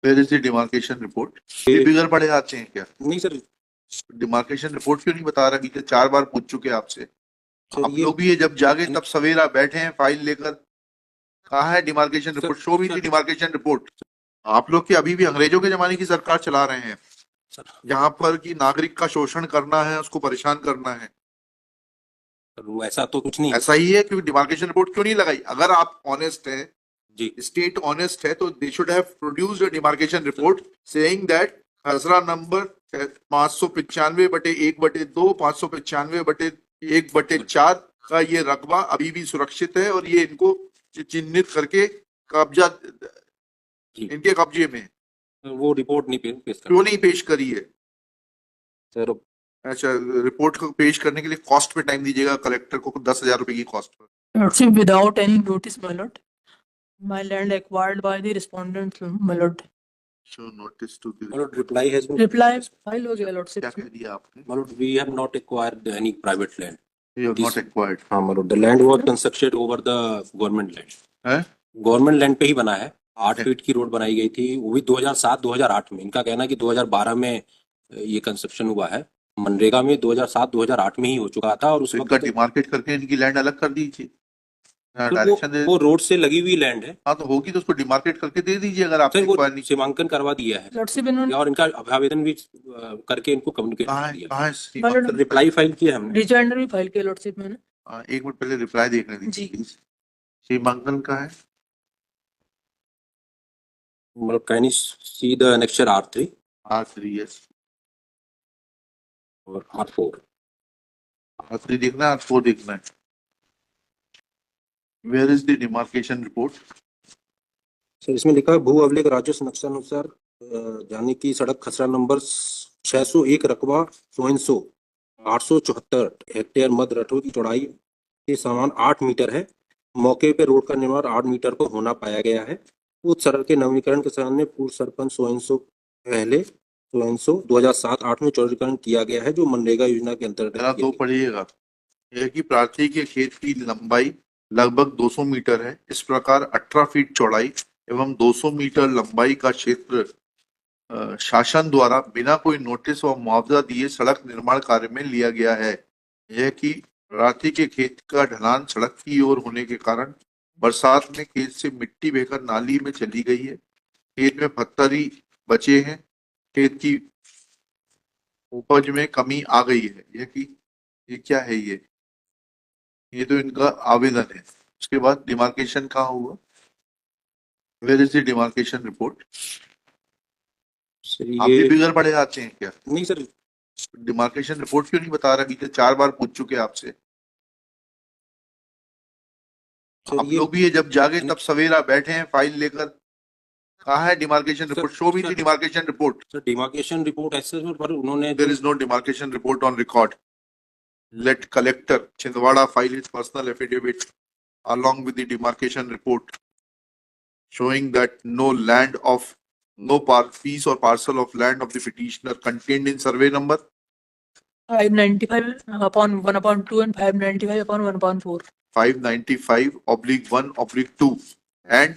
Where is the demarcation report? ये बिगड़ पड़े आते हैं क्या? नहीं सर, डिमार्केशन रिपोर्ट क्यों नहीं बता रहा? बीते 4 बार पूछ चुके हैं आपसे। सर आप ये लोग भी ये जब जागे तब सवेरा बैठे हैं फाइल लेकर। कहाँ है demarcation report? Show me the demarcation report. आप लोग की अभी भी अंग्रेजों के जमाने की सरकार चला रहे हैं, जहां पर कि नागरिक का शोषण करना है, उसको परेशान करना है। वो ऐसा तो कुछ नहीं है। ऐसा ही है, क्योंकि डिमार्केशन रिपोर्ट क्यों नहीं लगाई? अगर आप ऑनेस्ट है, जी स्टेट ऑनेस्ट है, तो they should have produced a demarcation report saying that खसरा नंबर 595/1/2 595/1/4 का ये रकबा अभी भी सुरक्षित है और ये इनको चिन्हित करके कब्जा जी इनके कब्जे में है। वो रिपोर्ट नहीं पेश कर क्यों नहीं पेश करी है? सर। अच्छा, रिपोर्ट को पेश करने के लिए कॉस्ट पे टाइम दीजिएगा कलेक्टर को 10,000 रुपए की cost per. Lordship, without any notice, my lord, my land acquired by the respondent, my lord. Show notice to the मतलब reply has been Reply file हो गया lordship. क्या कह दिया आपने? मतलब we have not acquired any private land. You have not acquired. हाँ मतलब the land was constructed over the government land. है गवर्नमेंट लैंड पे ही बना है। 8 फीट की रोड बनाई गई थी, वो भी 2007-2008 में। इनका कहना है कि 2012 में ये कंस्ट्रक्शन हुआ है। मनरेगा में 2007-2008 में ही हो चुका था और उस तो इनका वक्त डिमार्केट करके इनकी लैंड अलग कर दीजिए। तो डायरेक्शन दे। वो रोड से लगी हुई लैंड है हाँ, तो होगी तो उसको डिमार्केट करके दे दीजिए अगर आप सर। वो एक्वायर नहीं। सीमांकन करवा दिया है Lordship, इन्होंने और इनका आवेदन भी करके इनको कम्युनिकेट कहाँ कर है दिया। कहाँ है my Seema? lord, reply file किया हमने। rejoinder भी फाइल किया lordship मैंने। एक मिनट पहले रिप्लाई देखने दीजिए जी। प्लीज। सीमांकन का है मतलब can you see the annexure R3 R3 और R4। R3 देखना है, R4 देखना है। Where is the demarcation report? Sir इसमें लिखा है भू अभिलेख राजस्व नक्शा अनुसार जाने की सड़क खसरा नंबर 601 रकबा सोइनसो 874 हेक्टेयर मध्य रठों की चौड़ाई के समान 8 मीटर है। मौके पे रोड का निर्माण 8 मीटर को होना पाया गया है। उस सड़क के नवीनीकरण के सामने पूर्व सरपंच सोइनसो पहले सोइनसो 2007-8 में चौड़ीकरण किया गया है, जो मनरेगा योजना के अंतर्गत जरा किया दो गया। पढ़िएगा। यह कि प्रार्थी के खेत की लंबाई लगभग 200 मीटर है। इस प्रकार 18 फीट चौड़ाई एवं 200 मीटर लंबाई का क्षेत्र शासन द्वारा बिना कोई नोटिस व मुआवजा दिए सड़क निर्माण कार्य में लिया गया है। यह कि प्रार्थी के खेत का ढलान सड़क की ओर होने के कारण बरसात में खेत से मिट्टी बहकर नाली में चली गई है। खेत में पत्थर ही बचे हैं। खेत की उपज में कमी आ गई है। यह कि ये क्या है? ये तो इनका आवेदन है। उसके बाद डिमार्केशन कहाँ हुआ? Where is the demarcation report? Sir आप भी ये बिगड़ पड़े आते हैं क्या? नहीं सर, डिमार्केशन रिपोर्ट क्यों नहीं बता रहा? बीते 4 बार पूछ चुके हैं आपसे। सर आप ये लोग भी ये जब जागे तब सवेरा बैठे हैं फाइल लेकर। कहाँ है demarcation report? Show me the demarcation report. Sir demarcation report ऐसे पर उन्होंने There is no demarcation report on record. Let collector Chindwara file his personal affidavit along with the demarcation report showing that no piece or parcel of land of the petitioner contained in survey number 595/1/2 and 595/1/4. 595/1/2 and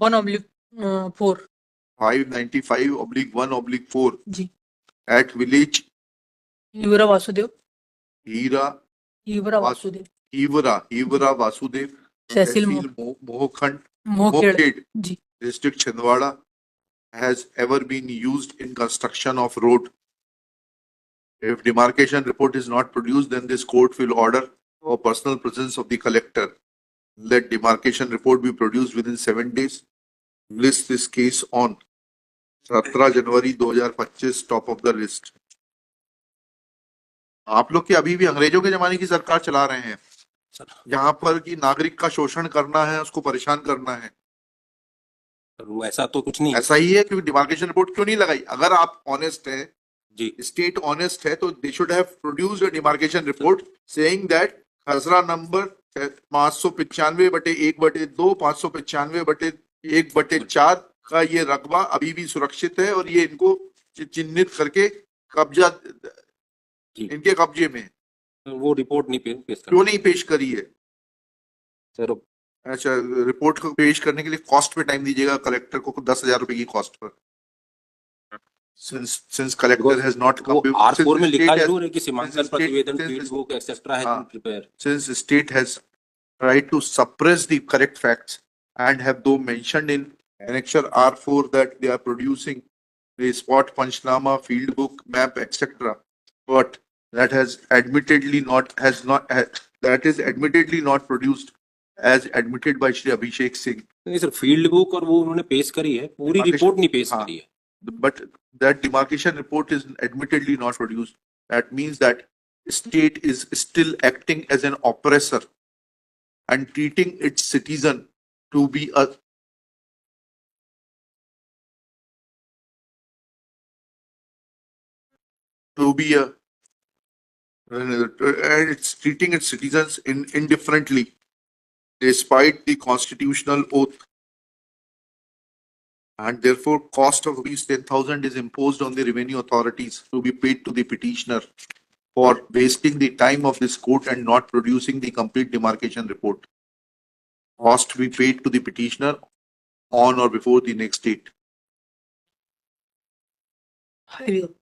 1/4. 595/1/4 ji. at village ईवरा Vasudev Hira ईवरा Vasudev Hivra Vasudev tehsil Mohkhand Mokhed Mokhhed ji. district Chindwara has ever been used in construction of road. If demarcation report is not produced, then this court will order for personal presence of the collector. Let demarcation report be produced within 7 days. List this case on 17 January 2025 top of the list. आप लोग के अभी भी अंग्रेजों के जमाने की सरकार चला रहे हैं, जहां पर कि नागरिक का शोषण करना है, उसको परेशान करना है। वो ऐसा तो कुछ नहीं है। ऐसा ही है, क्योंकि डिमार्केशन रिपोर्ट क्यों नहीं लगाई? अगर आप ऑनेस्ट है, जी स्टेट ऑनेस्ट है, तो they should have produced a demarcation report saying that खसरा नंबर 595/1/2 595/1/4 का ये रकबा अभी भी सुरक्षित है और ये इनको चिन्हित करके कब्जा जी इनके कब्जे में है। वो रिपोर्ट नहीं पेश कर क्यों नहीं पेश करी है? सर। अच्छा, रिपोर्ट को पेश करने के लिए कॉस्ट पे टाइम दीजिएगा कलेक्टर को 10,000 रुपए की cost per. Since collector has not वो come, R4 में since लिखा state has, जरूर है कि सीमांकन since state- प्रतिवेदन since- field book etcetera has हाँ। Been prepare. since the state has tried to suppress the correct facts and have though mentioned in annexure R4 that they are producing the spot Panchnama, field book, map, etc. But that has admittedly not that is admittedly not produced as admitted by Shri Abhishek Singh. नहीं sir, field book और वो उन्होंने पेश करी है, पूरी Demarcation- report नहीं पेश हाँ। करी है। But that demarcation report is admittedly not produced. That means that state is still acting as an oppressor and treating its citizen to be a and it's treating its citizens indifferently despite the constitutional oath. And therefore, cost of rupees 10,000 is imposed on the revenue authorities to be paid to the petitioner for wasting the time of this court and not producing the complete demarcation report. Cost to be paid to the petitioner on or before the next date. Here you go.